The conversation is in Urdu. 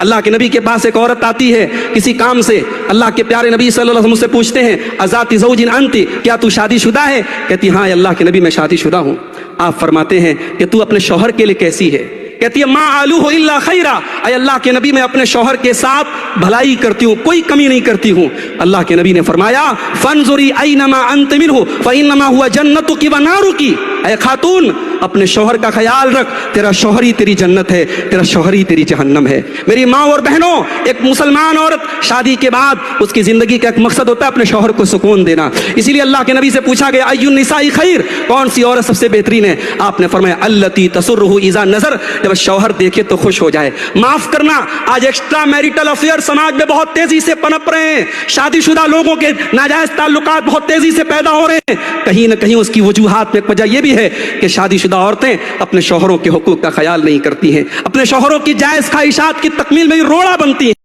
اللہ کے نبی کے پاس ایک عورت آتی ہے کسی کام سے، اللہ کے پیارے نبی صلی اللہ علیہ وسلم سے پوچھتے ہیں ازاتی زوجن انتی، کیا تو شادی شدہ ہے؟ کہتی ہاں اللہ کے نبی میں شادی شدہ ہوں۔ آپ فرماتے ہیں کہ تو اپنے شوہر کے لیے کیسی ہے؟ کہتی ہے ما آلوہ الا خیرا، اے اللہ کے نبی میں اپنے شوہر کے ساتھ بھلائی کرتی ہوں، کوئی کمی نہیں کرتی ہوں۔ اللہ کے نبی نے فرمایا فانظری اینما انت منہ فانما هو جنتک و نارک، اے خاتون اپنے شوہر کا خیال رکھ، تیرا شوہر ہی تیری جنت ہے، تیرا شوہر ہی تیری جہنم ہے۔ میری ماں اور بہنوں، ایک مسلمان عورت شادی کے بعد اس کی زندگی کا ایک مقصد ہوتا ہے اپنے شوہر کو سکون دینا۔ اسی لیے اللہ کے نبی سے پوچھا گیا ای النساء خیر، کون سی عورت سب سے بہترین ہے؟ آپ نے فرمایا التی تسرہ اذا نظر، جب شوہر دیکھے تو خوش ہو جائے۔ معاف کرنا، آج ایکسٹرا میریٹل افیئر سماج میں بہت تیزی سے پنپ رہے ہیں، شادی شدہ لوگوں کے ناجائز تعلقات بہت تیزی سے پیدا ہو رہے ہیں۔ کہیں نہ کہیں اس کی وجوہات میں ایک وجہ یہ بھی ہے کہ شادی شدہ عورتیں اپنے شوہروں کے حقوق کا خیال نہیں کرتی ہیں، اپنے شوہروں کی جائز خواہشات کی تکمیل میں روڑا بنتی ہیں۔